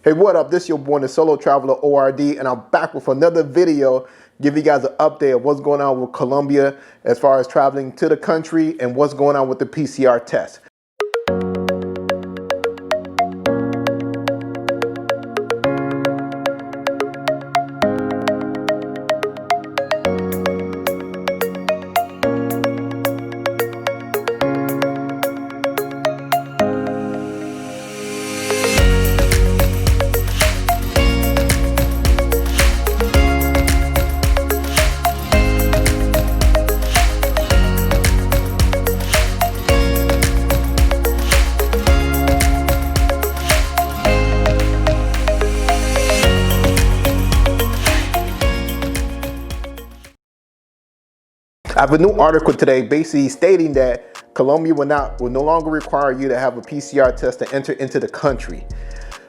Hey, what up? This is your boy, the Solo Traveler ORD, and I'm back with another video, give you guys an update of what's going on with Colombia as far as traveling to the country and what's going on with the PCR test. I have a new article today basically stating that Colombia will no longer require you to have a PCR test to enter into the country.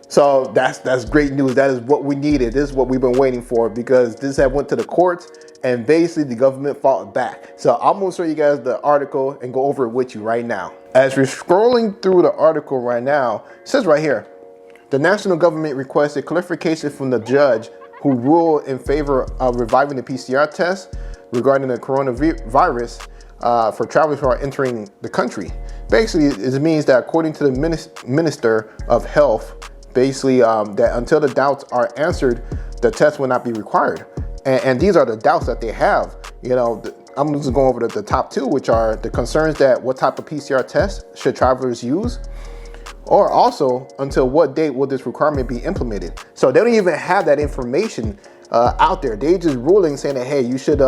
So that's great news. That is what we needed. This is what we've been waiting for, because this had went to the courts and basically the government fought back. So I'm gonna show you guys the article and go over it with you right now. As we're scrolling through the article right now, it says right here, the national government requested clarification from the judge who ruled in favor of reviving the PCR test regarding the coronavirus for travelers who are entering the country. Basically, it means that according to the Minister of Health, basically that until the doubts are answered, the test will not be required. And these are the doubts that they have. You know, I'm just going over the top two, which are the concerns that what type of PCR test should travelers use, or also until what date will this requirement be implemented. So they don't even have that information out there. They just ruling saying that, hey, you should,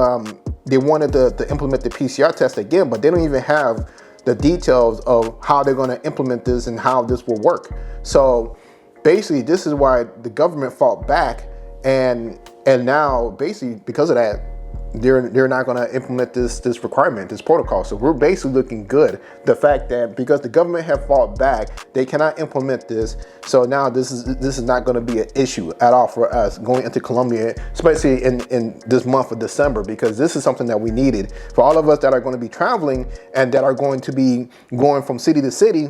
they wanted to implement the PCR test again, but they don't even have the details of how they're going to implement this and how this will work. So basically, this is why the government fought back, and now basically because of that, they're not going to implement this requirement, this protocol. So we're basically looking good. The fact that because the government have fought back, they cannot implement this. So now this is not going to be an issue at all for us going into Colombia, especially in this month of December, because this is something that we needed for all of us that are going to be traveling and that are going to be going from city to city.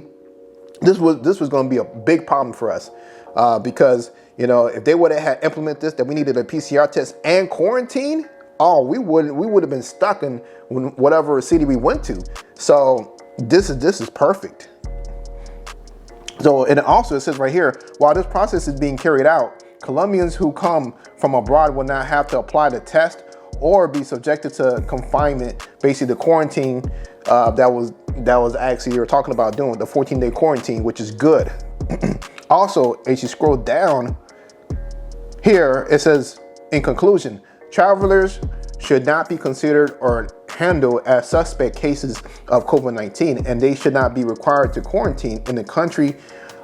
This was going to be a big problem for us because, you know, if they would have had implement this, that we needed a PCR test and quarantine, oh, we would have been stuck in whatever city we went to. So this is perfect. So, and also it says right here, while this process is being carried out, Colombians who come from abroad will not have to apply the test or be subjected to confinement, basically the quarantine that was actually you're talking about doing, the 14-day quarantine, which is good. Also, as you scroll down here, it says, in conclusion, travelers should not be considered or handled as suspect cases of COVID-19, and they should not be required to quarantine in the country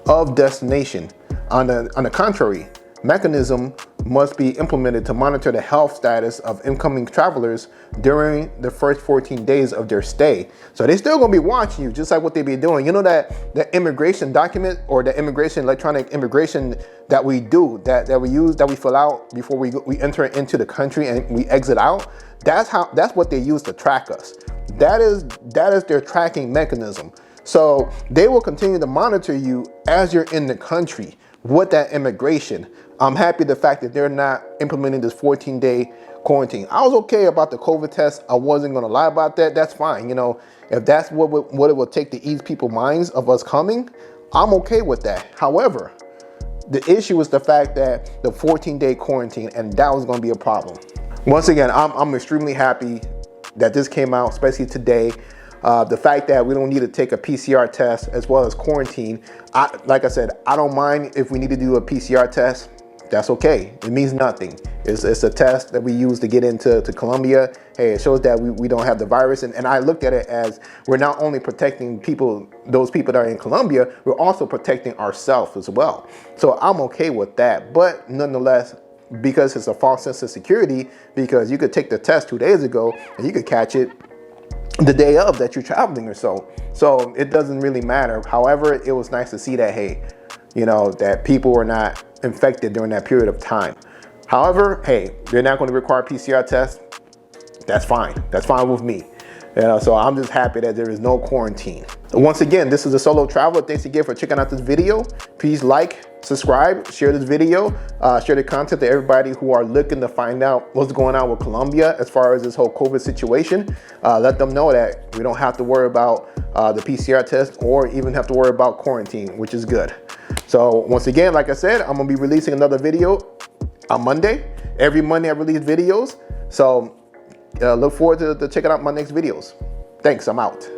of destination. On the contrary, mechanism must be implemented to monitor the health status of incoming travelers during the first 14 days of their stay. So they're still gonna be watching you, just like what they be doing. You know that the immigration document or the electronic immigration that we do, that we use, that we fill out before we enter into the country and we exit out. That's what they use to track us. That is their tracking mechanism. So they will continue to monitor you as you're in the country with that immigration. I'm happy the fact that they're not implementing this 14-day quarantine. I was okay about the COVID test. I wasn't gonna lie about that. That's fine. You know, if that's what it will take to ease people's minds of us coming, I'm okay with that. However, the issue is the fact that the 14-day quarantine, and that was gonna be a problem. Once again, I'm extremely happy that this came out, especially today. The fact that we don't need to take a PCR test as well as quarantine. Like I said, I don't mind if we need to do a PCR test. That's okay. It means nothing. It's a test that we use to get into Colombia. Hey, it shows that we don't have the virus. And I looked at it as we're not only protecting those people that are in Colombia, we're also protecting ourselves as well. So I'm okay with that. But nonetheless, because it's a false sense of security, because you could take the test 2 days ago and you could catch it the day of that you're traveling or so. So it doesn't really matter. However, it was nice to see that, hey, you know, that people were not infected during that period of time. However, hey, they're not going to require PCR tests. That's fine. That's fine with me. So I'm just happy that there is no quarantine. Once again, this is a solo traveler. Thanks again for checking out this video. Please like, subscribe, share this video, share the content to everybody who are looking to find out what's going on with Colombia as far as this whole COVID situation. Let them know that we don't have to worry about the PCR test or even have to worry about quarantine, which is good. So once again, like I said, I'm gonna be releasing another video on Monday. Every Monday I release videos. So look forward to checking out my next videos. Thanks, I'm out.